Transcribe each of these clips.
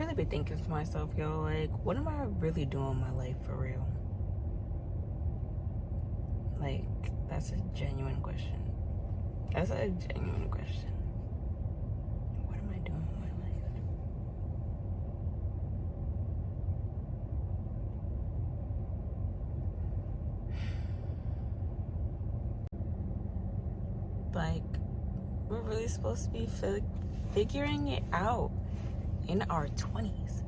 really be thinking to myself, yo, like, what am I really doing in my life for real? Like, that's a genuine question. That's a genuine question. What am I doing with my life? Like, we're really supposed to be figuring it out in our 20s.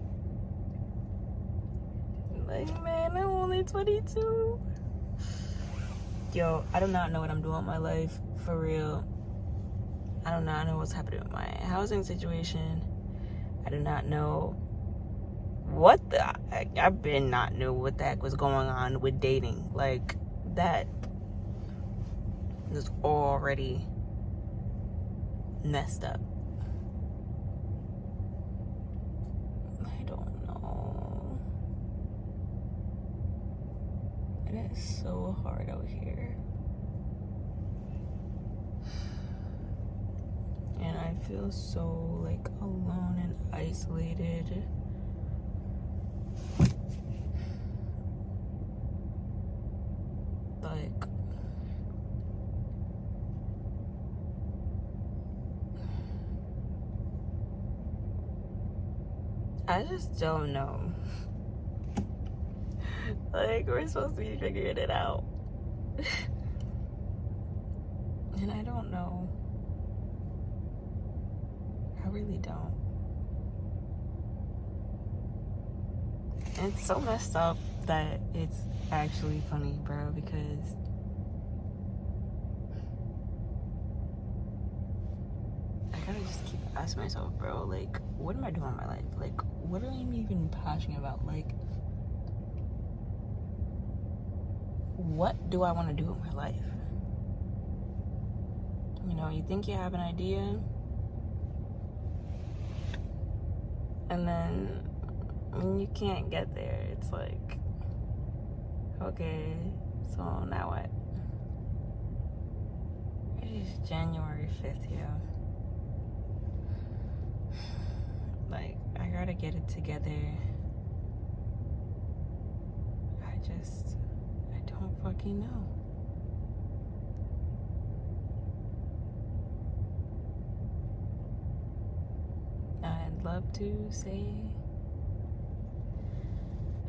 Like, man, I'm only 22. Yo, I do not know what I'm doing with my life, for real. I do not know what's happening with my housing situation. I do not know what the... I've been not knew what the heck was going on with dating. Like, that is already messed up. I don't know. It is so hard out here. And I feel so, like, alone and isolated. Like, I just don't know. Like, we're supposed to be figuring it out. And I don't know. I really don't. And it's so messed up that it's actually funny, bro, because I gotta just keep asking myself, bro, like, what am I doing in my life? Like, what am I even passionate about? Like, what do I want to do with my life? You know, you think you have an idea, and then when you can't get there, it's like, okay, so now what? It is January 5th, yo. Like, I gotta get it together. I don't fucking know. I'd love to say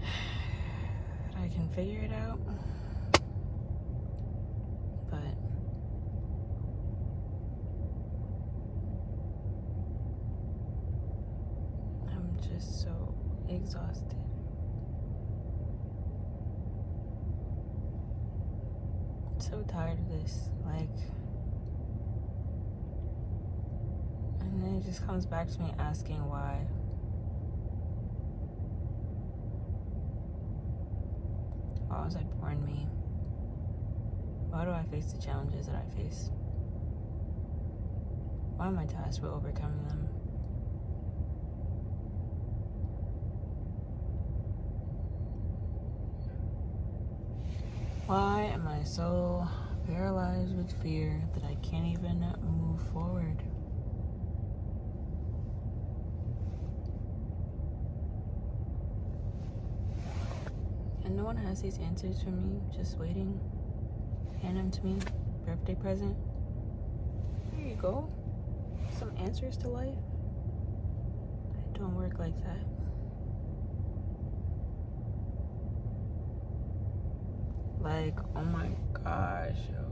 that I can figure it out, but I'm just so exhausted. So tired of this, like, and then it just comes back to me asking why. Why was I born me? Why do I face the challenges that I face? Why am I tasked with overcoming them? Why am I so paralyzed with fear that I can't even move forward? And no one has these answers for me, just waiting. Hand them to me, birthday present. Here you go. Some answers to life. It don't work like that. Like, oh my gosh, yo.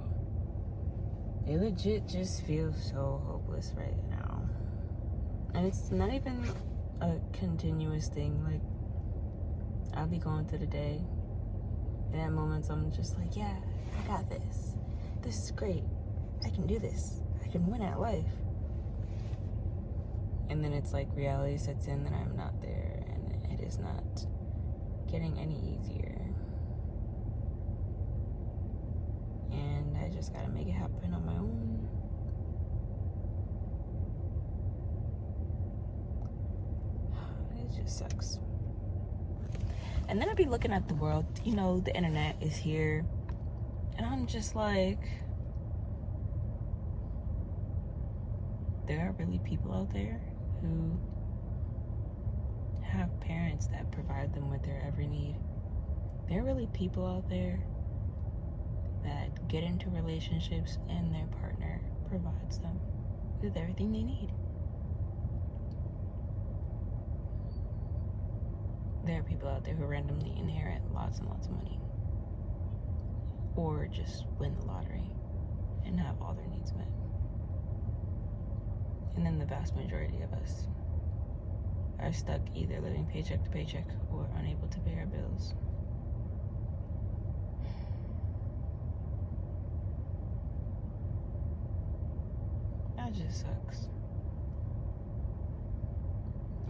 It legit just feels so hopeless right now. And it's not even a continuous thing. Like, I'll be going through the day, and at moments I'm just like, yeah, I got this. This is great. I can do this. I can win at life. And then it's like reality sets in that I'm not there, and it is not getting any easier. And I just gotta make it happen on my own. It just sucks. And then I'd be looking at the world, you know, the internet is here, and I'm just like, there are really people out there who have parents that provide them with their every need. There are really people out there that get into relationships and their partner provides them with everything they need. There are people out there who randomly inherit lots and lots of money, or just win the lottery and have all their needs met. And then the vast majority of us are stuck either living paycheck to paycheck or unable to pay our bills. That just sucks.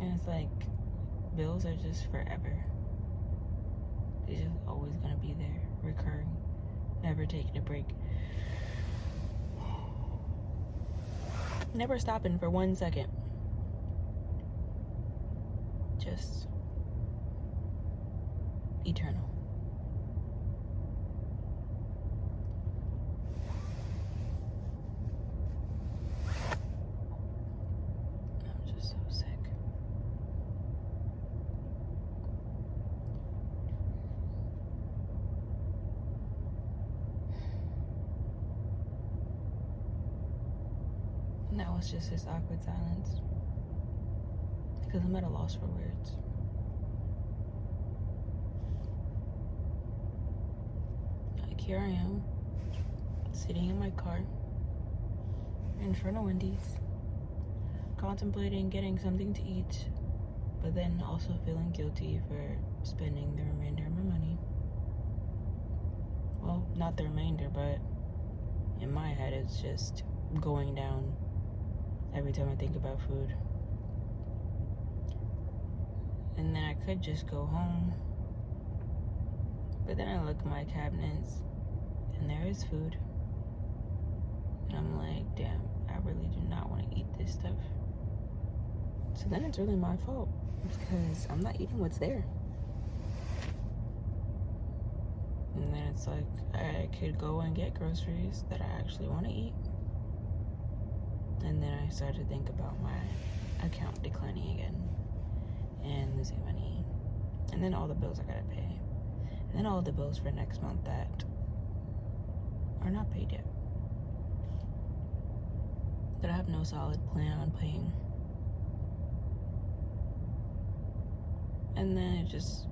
And it's like, bills are just forever. They're just always gonna be there, recurring, never taking a break. Never stopping for 1 second. Just eternal. I'm just so sick. Now it's just this awkward silence because I'm at a loss for words. Like, here I am, sitting in my car in front of Wendy's, contemplating getting something to eat, but then also feeling guilty for spending the remainder of my money. Well, not the remainder, but in my head it's just going down every time I think about food. And then I could just go home, but then I look at my cabinets and there is food, and I'm like, damn, I really do not want to eat this stuff. So then it's really my fault because I'm not eating what's there. And then it's like, I could go and get groceries that I actually want to eat. And then I started to think about my account declining again and losing money. And then all the bills I gotta pay. And then all the bills for next month that are not paid yet, that I have no solid plan on paying. And then it just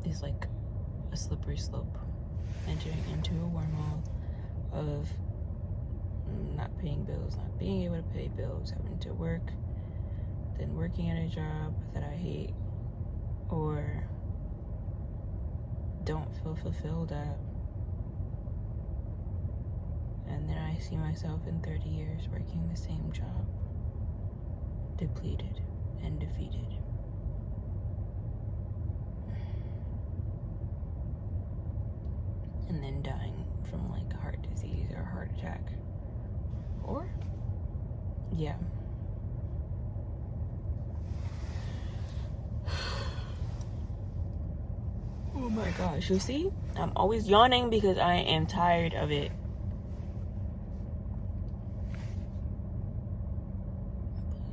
is like a slippery slope, entering into a wormhole of not paying bills, not being able to pay bills, having to work, then working at a job that I hate or don't feel fulfilled at. And then I see myself in 30 years working the same job, depleted and defeated. And then dying from like heart disease or heart attack. Or, yeah. Oh my gosh, you see? I'm always yawning because I am tired of it.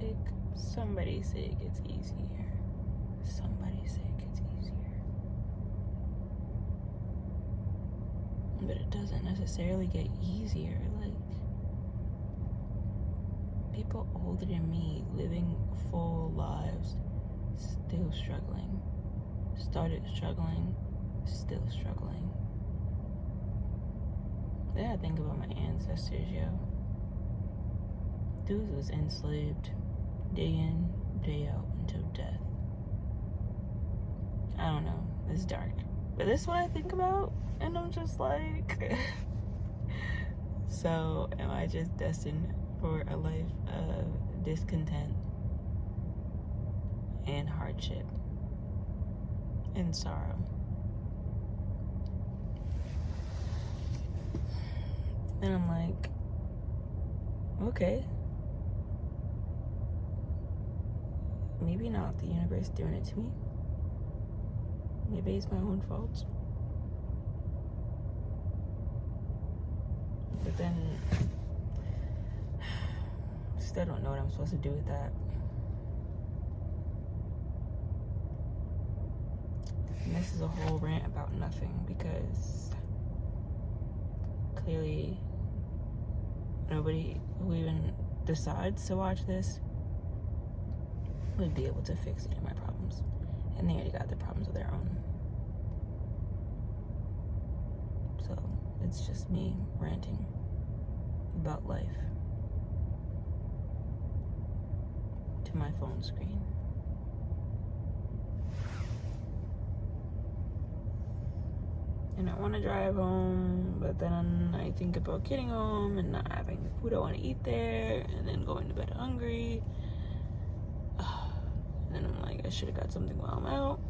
Like, somebody say it gets easier. Somebody say it gets easier. But it doesn't necessarily get easier. Like, people older than me living full lives, still struggling. Started struggling, still struggling. Then I think about my ancestors, yo. Dudes was enslaved day in, day out until death. I don't know, it's dark. But this is what I think about, and I'm just like, so am I just destined for a life of discontent and hardship and sorrow? And I'm like, okay, maybe not the universe doing it to me. Maybe it's my own fault. But then still don't know what I'm supposed to do with that. And this is a whole rant about nothing, because clearly nobody who even decides to watch this would be able to fix any of my problems. And they already got their problems of their own. So it's just me ranting about life to my phone screen. And I want to drive home, but then I think about getting home and not having the food I want to eat there, and then going to bed hungry. And then I'm like, I should have got something while I'm out.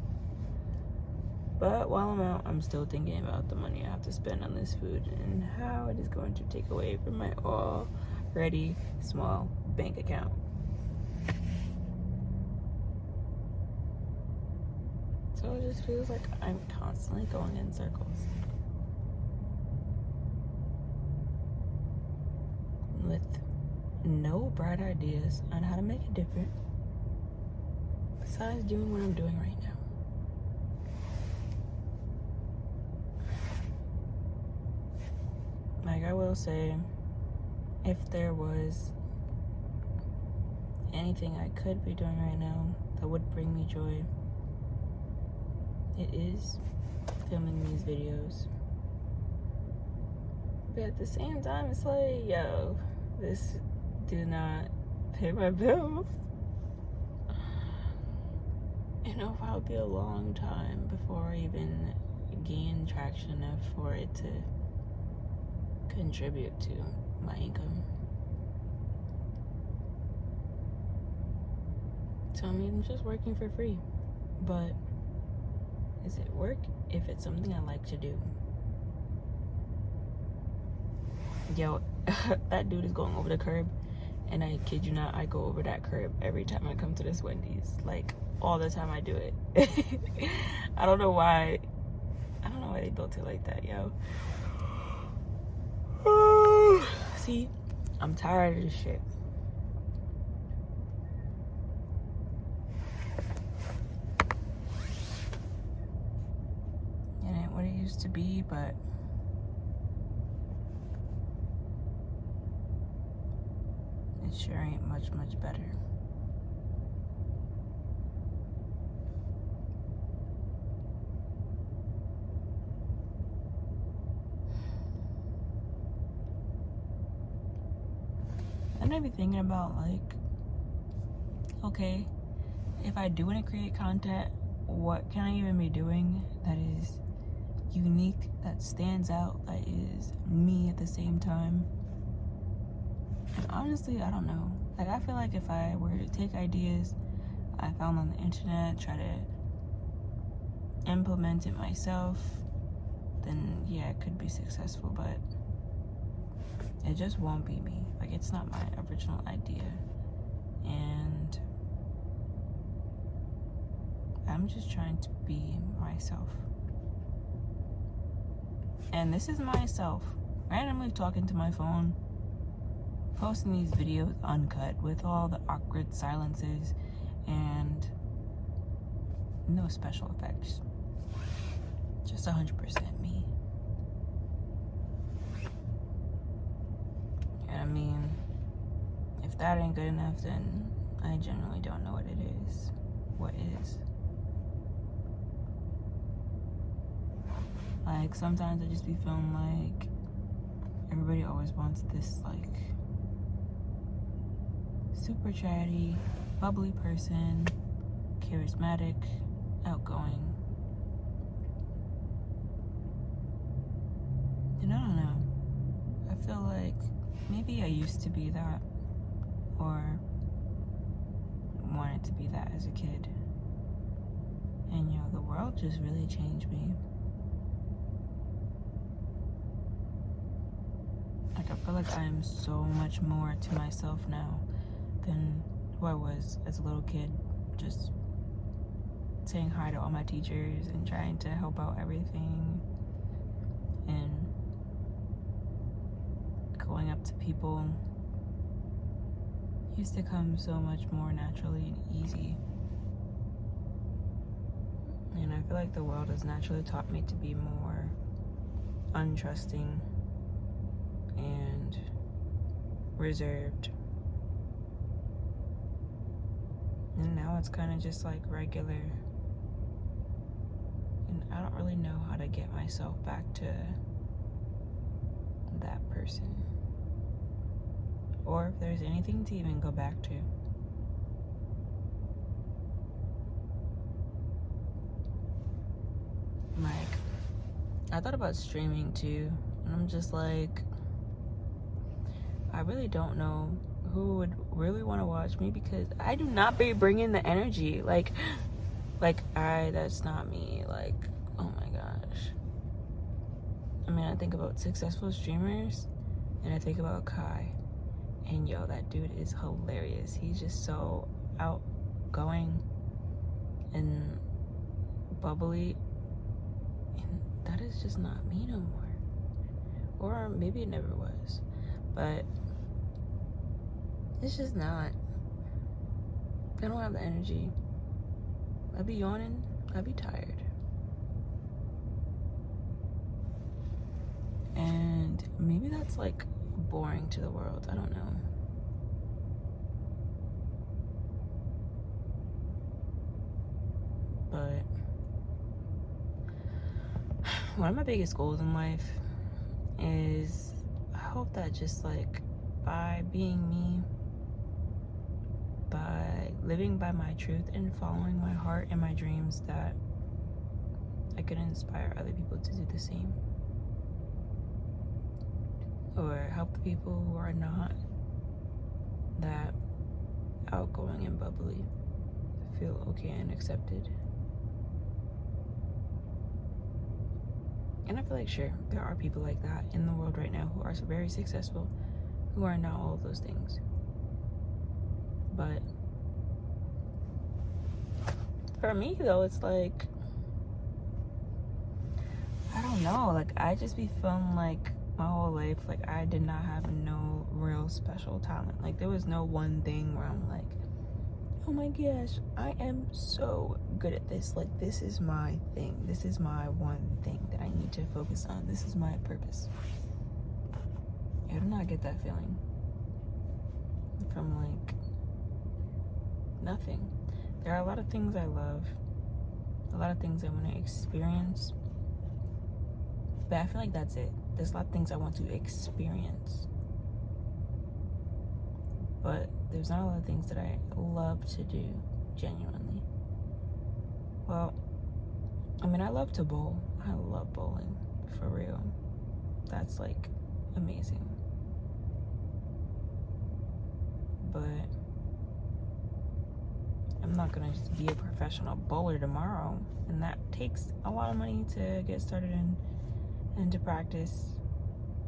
But while I'm out, I'm still thinking about the money I have to spend on this food and how it is going to take away from my already small bank account. So it just feels like I'm constantly going in circles with no bright ideas on how to make it different besides doing what I'm doing right now. Like, I will say, if there was anything I could be doing right now that would bring me joy, it is filming these videos. But at the same time, it's like, yo, this do not pay my bills. You know, it'll probably be a long time before I even gain traction enough for it to contribute to my income. So I'm just working for free. But is it work if it's something I like to do? Yo, that dude is going over the curb, and I kid you not, I go over that curb every time I come to this Wendy's. Like, all the time I do it. I don't know why they built it like that, yo. See, I'm tired of this shit. It ain't what it used to be, but it sure ain't much better. And I be thinking about, like, okay, if I do want to create content, what can I even be doing that is unique, that stands out, that is me at the same time? And honestly, I don't know. Like, I feel like if I were to take ideas I found on the internet, try to implement it myself, then yeah, it could be successful, but it just won't be me. Like, it's not my original idea. And I'm just trying to be myself. And this is myself randomly talking to my phone, posting these videos uncut with all the awkward silences and no special effects. Just 100% me. And I mean, if that ain't good enough, then I genuinely don't know what it is. What is? Like, sometimes I just be feeling like everybody always wants this, like, super chatty, bubbly person, charismatic, outgoing. And I don't know. I feel like maybe I used to be that, or wanted to be that as a kid. And yo, the world just really changed me. Like, I feel like I am so much more to myself now than who I was as a little kid, just saying hi to all my teachers and trying to help out everything and going up to people, used to come so much more naturally and easy. And I feel like the world has naturally taught me to be more untrusting and reserved. And now it's kind of just like regular. And I don't really know how to get myself back to that person. Or if there's anything to even go back to. Like, I thought about streaming too. And I'm just like, I really don't know who would really want to watch me, because I do not be bringing the energy. Like that's not me. Like, oh my gosh. I mean, I think about successful streamers and I think about Kai, and yo, that dude is hilarious. He's just so outgoing and bubbly, and that is just not me no more. Or maybe it never was, but it's just not. I don't have the energy. I'd be yawning. I'd be tired. And maybe that's like boring to the world. I don't know. But one of my biggest goals in life is, I hope that just like by being me, by living by my truth and following my heart and my dreams, that I could inspire other people to do the same. Or help the people who are not that outgoing and bubbly feel okay and accepted. And I feel like, sure, there are people like that in the world right now who are very successful, who are not all of those things. But for me, though, it's like, I don't know. Like, I just be feeling like my whole life, like, I did not have no real special talent. Like, there was no one thing where I'm like, oh my gosh, I am so good at this. Like, this is my thing. This is my one thing that I need to focus on. This is my purpose. I do not get that feeling from like nothing. There are a lot of things I love, a lot of things I want to experience, but I feel like that's it. There's a lot of things I want to experience, but there's not a lot of things that I love to do genuinely. Well, I mean, I love to bowl. I love bowling, for real. That's like amazing. But I'm not gonna just be a professional bowler tomorrow, and that takes a lot of money to get started in, and to practice,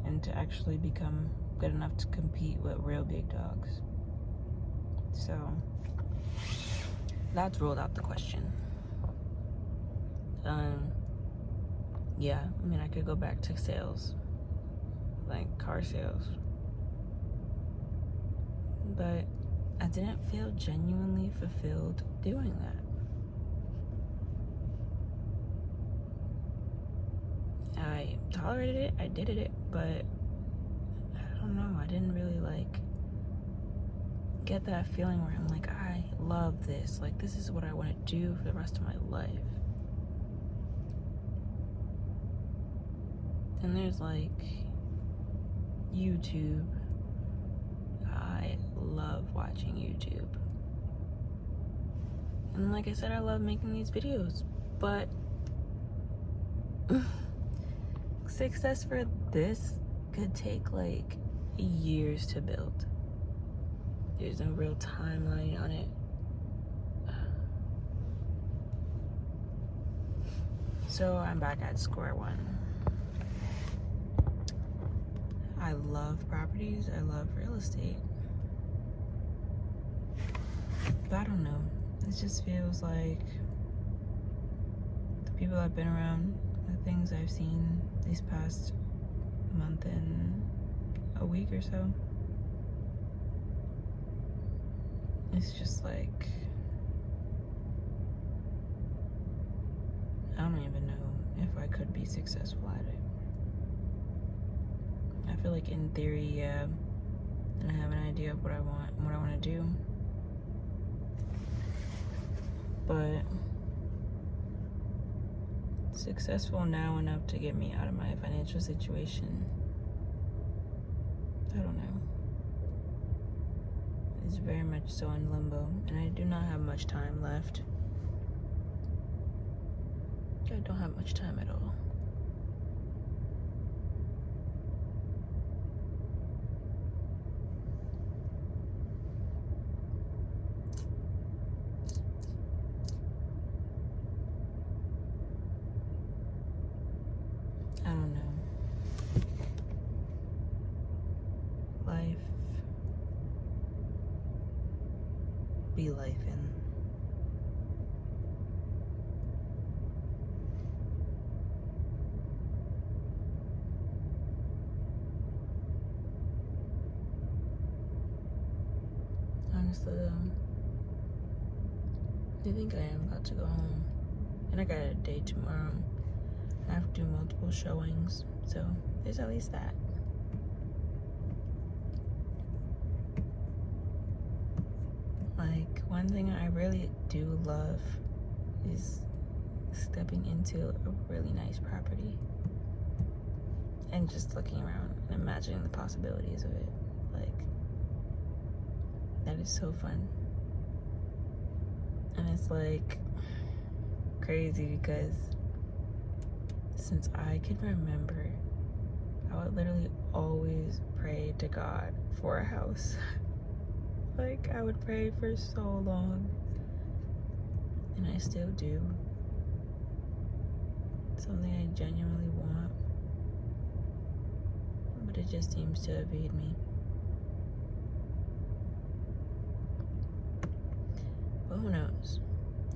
and to actually become good enough to compete with real big dogs. So that's ruled out the question. Yeah, I mean, I could go back to sales, like car sales, but I didn't feel genuinely fulfilled doing that. I tolerated it, I did it, but I don't know, I didn't really like get that feeling where I'm like, I love this, like this is what I want to do for the rest of my life. Then there's like YouTube. I love watching YouTube. And like I said, I love making these videos, but success for this could take like years to build. There's no real timeline on it. So I'm back at square one. I love properties, I love real estate. But I don't know, it just feels like the people I've been around, the things I've seen these past month and a week or so, it's just like, I don't even know if I could be successful at it. I feel like in theory, yeah, and I have an idea of what I want to do. But successful now enough to get me out of my financial situation, I don't know. It's very much so in limbo, and I do not have much time left. I don't have much time at all. I don't know. Life be life in. Honestly though, I think I am about to go home. And I got a date tomorrow. I have to do multiple showings, so there's at least that. Like, one thing I really do love is stepping into a really nice property and just looking around and imagining the possibilities of it. Like, that is so fun. And it's like crazy because since I can remember, I would literally always pray to God for a house. Like, I would pray for so long, and I still do. It's something I genuinely want, but it just seems to evade me. But who knows?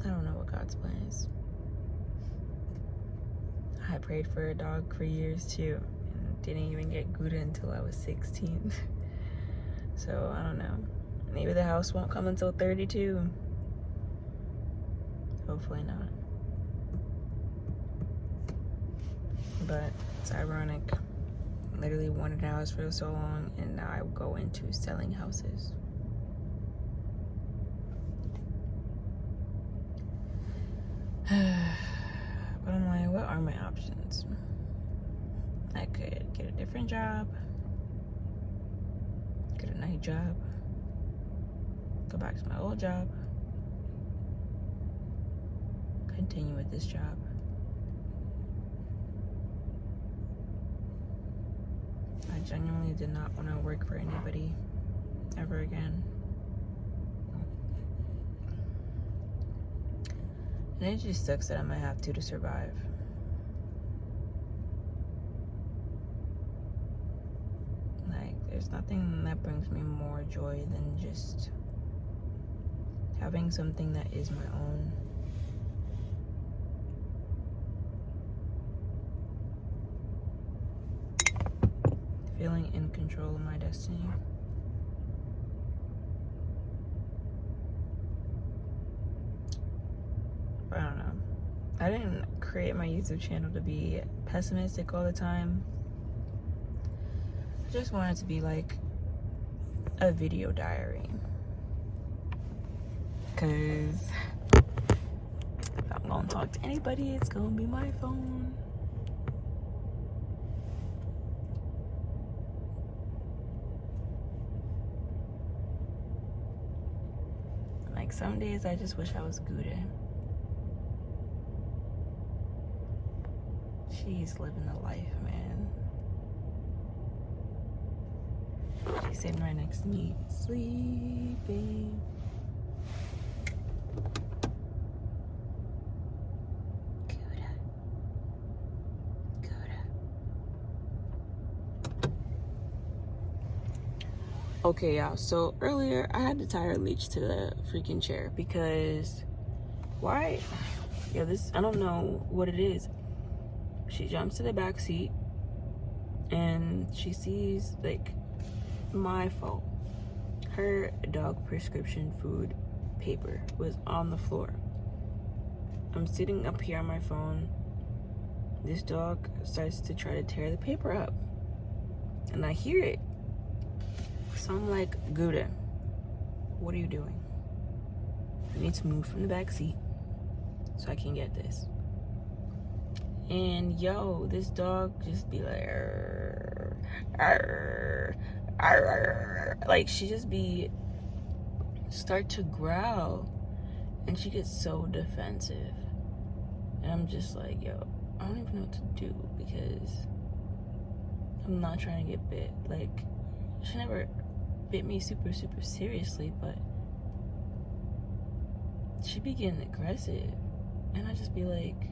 I don't know what God's plan is. I prayed for a dog for years too, and didn't even get Gouda until I was 16. So I don't know. Maybe the house won't come until 32. Hopefully not. But it's ironic. Literally wanted a house for so long, and now I go into selling houses. But I'm like, what are my options? I could get a different job, get a night job, go back to my old job, continue with this job. I genuinely did not want to work for anybody ever again. And it just sucks that I might have to survive. Like, there's nothing that brings me more joy than just having something that is my own. Feeling in control of my destiny. I don't know. I didn't create my YouTube channel to be pessimistic all the time. I just wanted to be like a video diary. Because if I'm gonna talk to anybody, it's gonna be my phone. Like, some days I just wish I was Gouda. She's living the life, man. She's sitting right next to me, sleeping. Gouda. Okay, y'all. So earlier, I had to tie her leash to the freaking chair because why? Yeah, this, I don't know what it is. She jumps to the back seat and she sees, like, my fault. Her dog prescription food paper was on the floor. I'm sitting up here on my phone. This dog starts to try to tear the paper up. And I hear it. So I'm like, Gouda, what are you doing? You need to move from the back seat so I can get this. And yo, this dog just be like, arr, arr, arr, arr. Like she just be start to growl, and she gets so defensive. And I'm just like, yo, I don't even know what to do because I'm not trying to get bit. Like, she never bit me super seriously, but she be getting aggressive. And I just be like,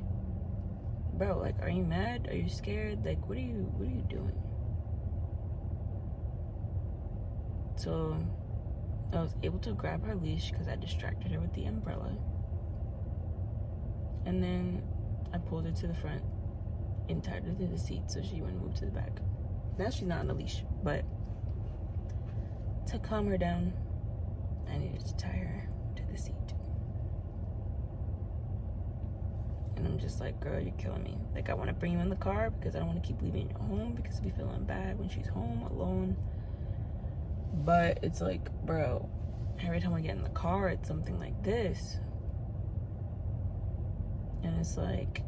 bro, like, are you mad? Are you scared? Like, what are you doing? So I was able to grab her leash because I distracted her with the umbrella. And then I pulled her to the front and tied her to the seat so she wouldn't move to the back. Now she's not on the leash, but to calm her down, I needed to tie her to the seat. And I'm just like, girl, you're killing me. Like, I want to bring you in the car because I don't want to keep leaving you home because I'll be feeling bad when she's home alone. But it's like, bro, every time I get in the car, it's something like this. And it's like,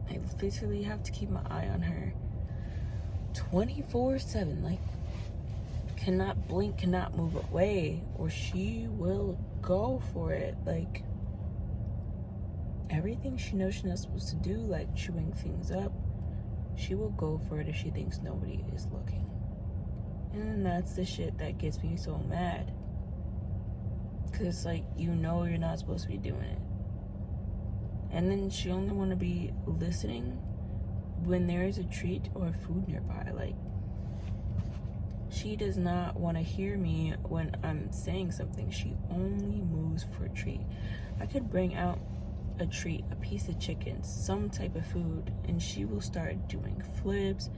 I basically have to keep my eye on her 24/7. Like, cannot blink, cannot move away, or she will go for it. Like, everything she knows she's not supposed to do, like chewing things up, she will go for it if she thinks nobody is looking. And then that's the shit that gets me so mad. Because it's like, you know you're not supposed to be doing it. And then she only want to be listening when there is a treat or food nearby. Like, she does not want to hear me when I'm saying something. She only moves for a treat. I could bring out a treat, a piece of chicken, some type of food, and she will start doing flips,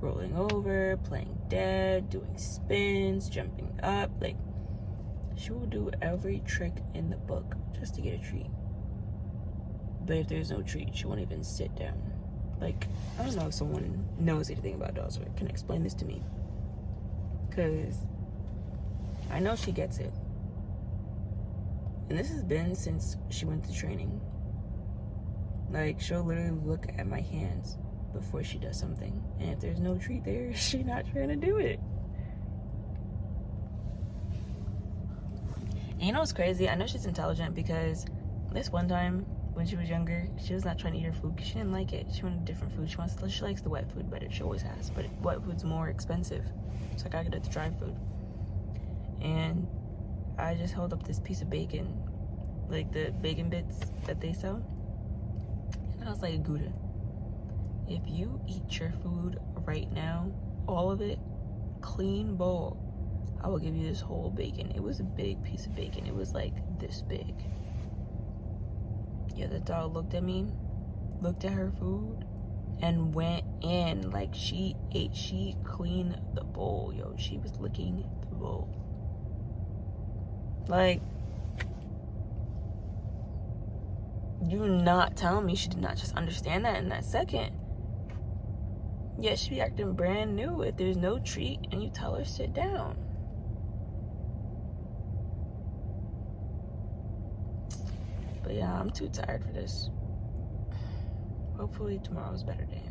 rolling over, playing dead, doing spins, jumping up. Like, she will do every trick in the book just to get a treat. But if there's no treat, she won't even sit down. Like, I don't know if someone knows anything about dogs or can explain this to me, because I know she gets it. And this has been since she went to training. Like, she'll literally look at my hands before she does something. And if there's no treat there, she's not trying to do it. And you know what's crazy? I know she's intelligent because this one time when she was younger, she was not trying to eat her food because she didn't like it. She wanted different food. She likes the wet food better. She always has. But wet food's more expensive. So I gotta get the dry food. And I just held up this piece of bacon, like the bacon bits that they sell. And I was like, Gouda, if you eat your food right now, all of it, clean bowl, I will give you this whole bacon. It was a big piece of bacon. It was like this big. Yeah, the dog looked at me, looked at her food, and went in. Like, she ate, she cleaned the bowl, yo. She was licking the bowl. Like, you not telling me she did not just understand that in that second. Yeah, she be acting brand new if there's no treat and you tell her sit down. But yeah, I'm too tired for this. Hopefully tomorrow's a better day.